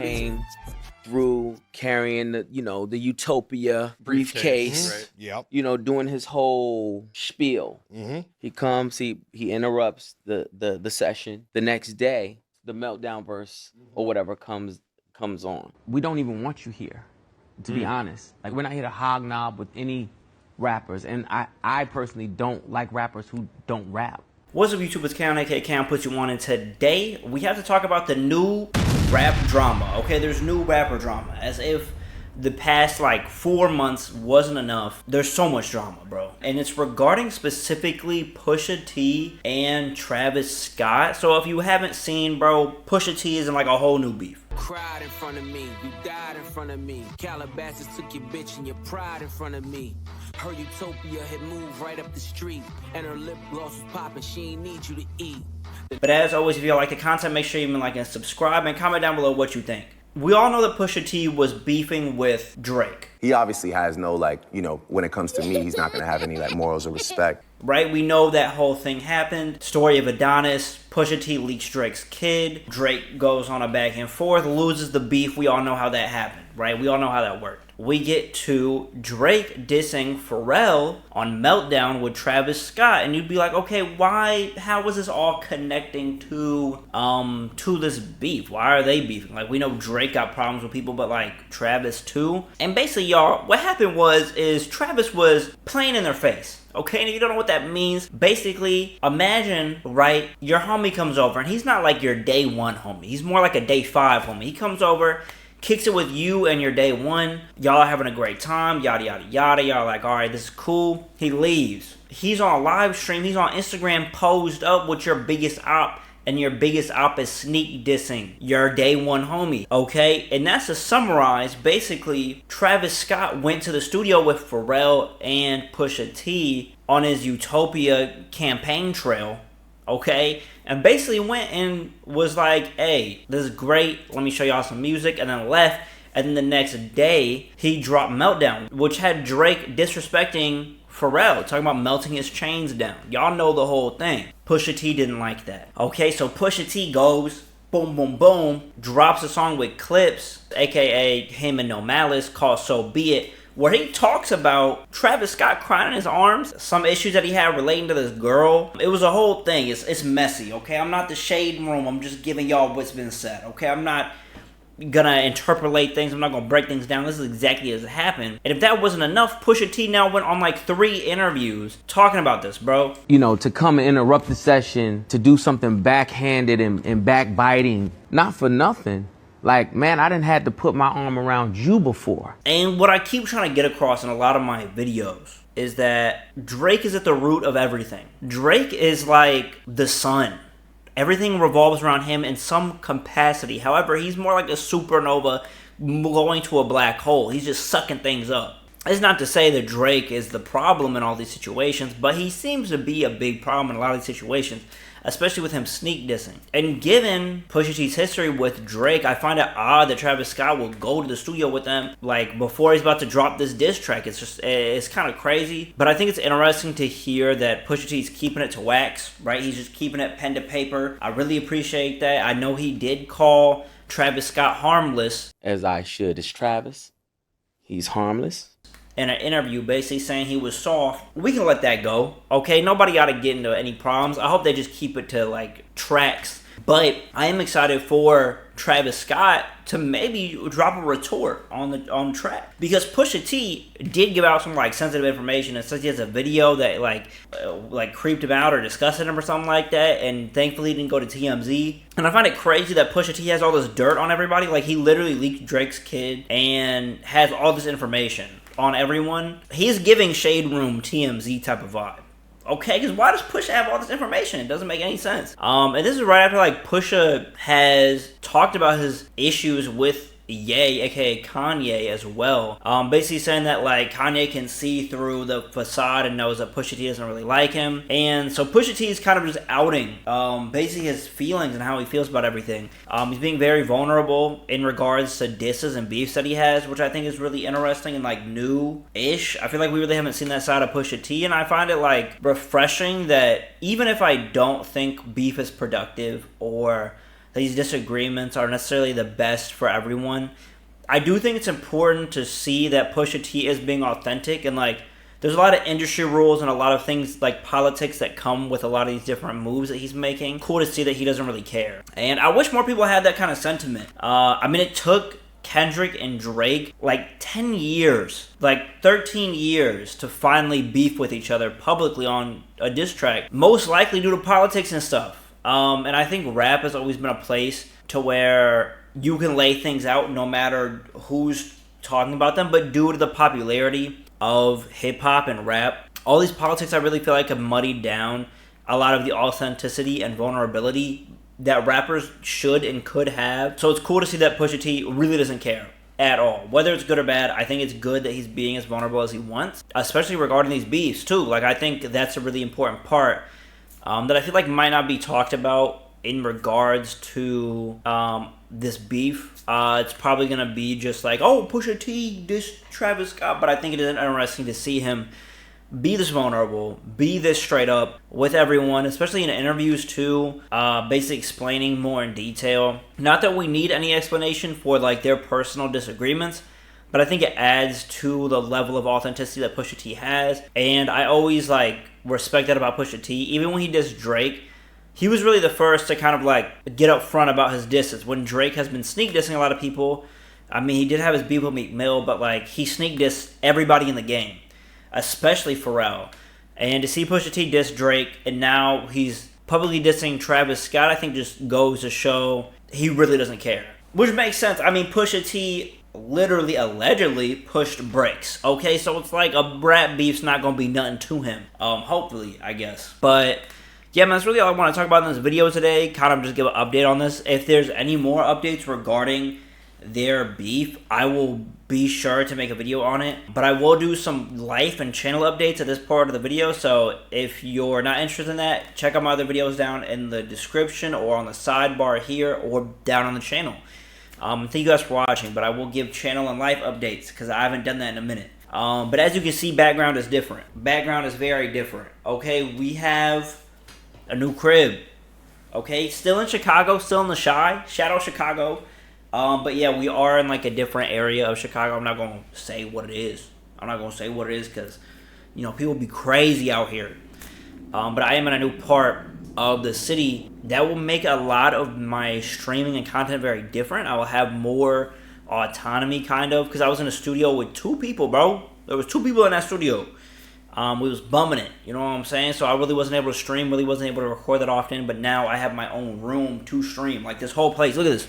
came through carrying the Utopia briefcase, Right. Yep. Doing his whole spiel. He comes, he interrupts the session. The next day, the Meltdown verse or whatever comes on. We don't even want you here, to be honest. Like, we're not here to hognob with any rappers, and I personally don't like rappers who don't rap. What's up, YouTube? It's Cam, aka Cam Puts You On, and today we have to talk about the new rap drama. Okay, there's new rapper drama. As if the past 4 months wasn't enough. There's so much drama, bro. And it's regarding specifically Pusha T and Travis Scott. So if you haven't seen, bro, Pusha T is in a whole new beef. Cried in front of me, you died in front of me. Calabasas took your bitch and your pride in front of me. Her Utopia had moved right up the street, and her lip gloss was popping, she ain't need you to eat. But as always, if you like the content, make sure you like and subscribe and comment down below what you think. We all know that Pusha T was beefing with Drake. He obviously has no, when it comes to me, he's not going to have any, morals or respect. Right? We know that whole thing happened. Story of Adonis. Pusha T leaks Drake's kid. Drake goes on a back and forth, loses the beef. We all know how that happened, right? We all know how that worked. We get to Drake dissing Pharrell on Meltdown with Travis Scott, and you'd be like, okay, why? How was this all connecting to this beef? Why are they beefing? We know Drake got problems with people, but Travis too. And basically, y'all, what happened is Travis was playing in their face. Okay, and if you don't know what that means, basically, imagine, right, your homie comes over, and he's not your day one homie. He's more like a day 5 homie. He comes over, kicks it with you and your day one. Y'all are having a great time, yada, yada, yada. Y'all are like, all right, this is cool. He leaves. He's on a live stream. He's on Instagram posed up with your biggest op, and your biggest op is sneak dissing your day one homie, okay? And that's to summarize, basically, Travis Scott went to the studio with Pharrell and Pusha T on his Utopia campaign trail, okay? And basically went and was like, hey, this is great, let me show y'all some music, and then left. And then the next day, he dropped Meltdown, which had Drake disrespecting Pharrell, talking about melting his chains down. Y'all know the whole thing. Pusha T didn't like that. Okay, so Pusha T goes, boom, boom, boom, drops a song with Clips, aka him and No Malice, called So Be It, where he talks about Travis Scott crying in his arms, some issues that he had relating to this girl. It was a whole thing. It's messy, okay? I'm not the shade room. I'm just giving y'all what's been said, okay? I'm not gonna interpolate things. I'm not gonna break things down. This is exactly as it happened. And if that wasn't enough, Pusha T now went on 3 interviews talking about this, bro. To come and interrupt the session, to do something backhanded and backbiting, not for nothing. Man, I didn't have to put my arm around you before. And what I keep trying to get across in a lot of my videos is that Drake is at the root of everything. Drake is like the sun. Everything revolves around him in some capacity. However, he's more like a supernova going to a black hole. He's just sucking things up. It's not to say that Drake is the problem in all these situations, but he seems to be a big problem in a lot of these situations, especially with him sneak dissing. And given Pusha T's history with Drake, I find it odd that Travis Scott will go to the studio with them before he's about to drop this diss track. It's kind of crazy, but I think it's interesting to hear that Pusha T's keeping it to wax, right? He's just keeping it pen to paper. I really appreciate that. I know he did call Travis Scott harmless. As I should. It's Travis. He's harmless. In an interview, basically saying he was soft. We can let that go, okay? Nobody got to get into any problems. I hope they just keep it to tracks. But I am excited for Travis Scott to maybe drop a retort on the track, because Pusha T did give out some sensitive information, and says he has a video that creeped him out or disgusted him or something like that, and thankfully he didn't go to TMZ. And I find it crazy that Pusha T has all this dirt on everybody. He literally leaked Drake's kid and has all this information on everyone. He's giving Shade Room TMZ type of vibe. Okay, because why does Pusha have all this information? It doesn't make any sense. And this is right after Pusha has talked about his issues with Ye, aka Kanye, as well. Basically saying that Kanye can see through the facade and knows that Pusha T doesn't really like him. And so Pusha T is kind of just outing basically his feelings and how he feels about everything. He's being very vulnerable in regards to disses and beefs that he has, which I think is really interesting and new-ish. I feel like we really haven't seen that side of Pusha T, and I find it refreshing that even if I don't think beef is productive or these disagreements are necessarily the best for everyone. I do think it's important to see that Pusha T is being authentic, and like there's a lot of industry rules and a lot of things like politics that come with a lot of these different moves that he's making. Cool to see that he doesn't really care. And I wish more people had that kind of sentiment. I mean, it took Kendrick and Drake like 10 years, like 13 years to finally beef with each other publicly on a diss track, most likely due to politics and stuff. And I think rap has always been a place to where you can lay things out no matter who's talking about them, but due to the popularity of hip-hop and rap, all these politics I really feel like have muddied down a lot of the authenticity and vulnerability that rappers should and could have. So it's cool to see that Pusha T really doesn't care at all. Whether it's good or bad, I think it's good that he's being as vulnerable as he wants, especially regarding these beefs too. Like, I think that's a really important part that I feel like might not be talked about in regards to this beef. It's probably going to be just like, oh, Pusha T diss Travis Scott, but I think it is interesting to see him be this vulnerable, be this straight up with everyone, especially in interviews too, basically explaining more in detail. Not that we need any explanation for like their personal disagreements, but I think it adds to the level of authenticity that Pusha T has. And I always like respect that about Pusha T. Even when he dissed Drake, he was really the first to kind of like get up front about his disses. When Drake has been sneak dissing a lot of people, I mean, he did have his beef with Meek Mill, but like he sneak dissed everybody in the game, especially Pharrell. And to see Pusha T diss Drake, and now he's publicly dissing Travis Scott, I think just goes to show he really doesn't care. Which makes sense. I mean, Pusha T literally, allegedly pushed brakes. Okay, so it's like a rap beef's not gonna be nothing to him. Hopefully, I guess. But yeah, man, that's really all I want to talk about in this video today. Kind of just give an update on this. If there's any more updates regarding their beef, I will be sure to make a video on it. But I will do some life and channel updates at this part of the video. So if you're not interested in that, check out my other videos down in the description or on the sidebar here or down on the channel. Thank you guys for watching, but I will give channel and life updates because I haven't done that in a minute. But as you can see, background is different. Background is very different. Okay, we have a new crib. Okay, still in Chicago, still in the Shadow Chicago. But yeah, we are in like a different area of Chicago. I'm not going to say what it is. I'm not going to say what it is because, you know, people be crazy out here. But I am in a new part of the city that will make a lot of my streaming and content very different. I will have more autonomy, kind of, because I was in a studio with 2 people, bro. There was 2 people in that studio. We was bumming it, you know what I'm saying? So I really wasn't able to stream, really wasn't able to record that often, but now I have my own room to stream. Like this whole place, look at this.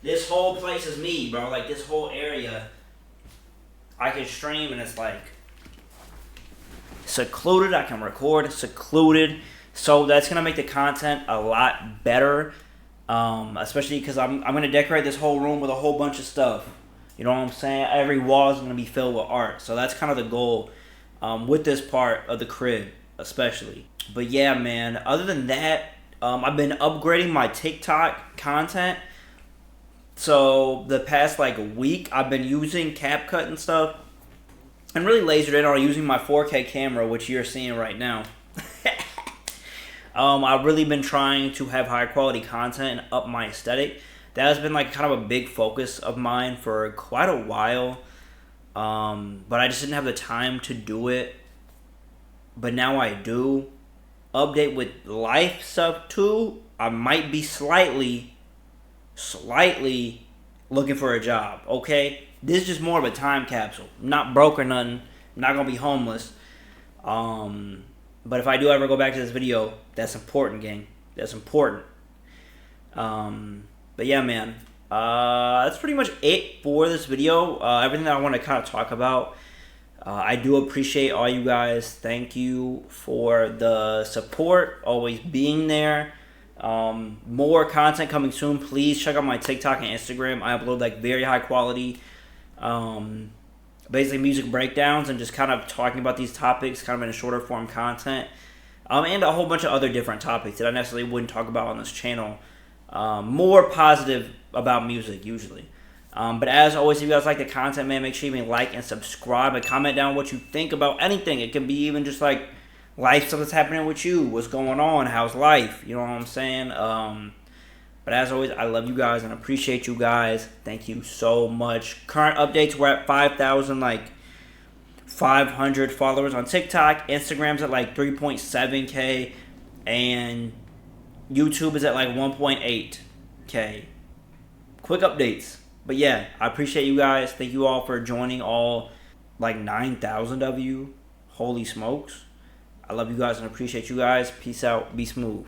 This whole place is me, bro. Like this whole area, I can stream and it's like secluded. I can record secluded. So that's going to make the content a lot better, especially because I'm going to decorate this whole room with a whole bunch of stuff. You know what I'm saying? Every wall is going to be filled with art. So that's kind of the goal with this part of the crib, especially. But yeah, man, other than that, I've been upgrading my TikTok content. So the past like week, I've been using CapCut and stuff. And really lasered in on using my 4K camera, which you're seeing right now. I've really been trying to have high quality content and up my aesthetic. That has been like kind of a big focus of mine for quite a while. But I just didn't have the time to do it. But now I do. Update with life stuff too. I might be slightly looking for a job. Okay? This is just more of a time capsule. I'm not broke or nothing. I'm not going to be homeless. But if I do ever go back to this video, that's important, gang. That's important. But yeah, man, that's pretty much it for this video. Everything that I want to kind of talk about. I do appreciate all you guys. Thank you for the support, always being there. More content coming soon. Please check out my TikTok and Instagram. I upload like very high quality, basically music breakdowns and just kind of talking about these topics kind of in a shorter form content. And a whole bunch of other different topics that I necessarily wouldn't talk about on this channel. More positive about music usually. But as always, if you guys like the content, man, make sure you like and subscribe and comment down what you think about anything. It can be even just like life stuff that's happening with you. What's going on? How's life? You know what I'm saying? But as always, I love you guys and appreciate you guys. Thank you so much. Current updates, we're at 5,500 followers on TikTok. Instagram's at like 3.7K. And YouTube is at like 1.8K. Quick updates. But yeah, I appreciate you guys. Thank you all for joining, all like 9,000 of you. Holy smokes. I love you guys and appreciate you guys. Peace out. Be smooth.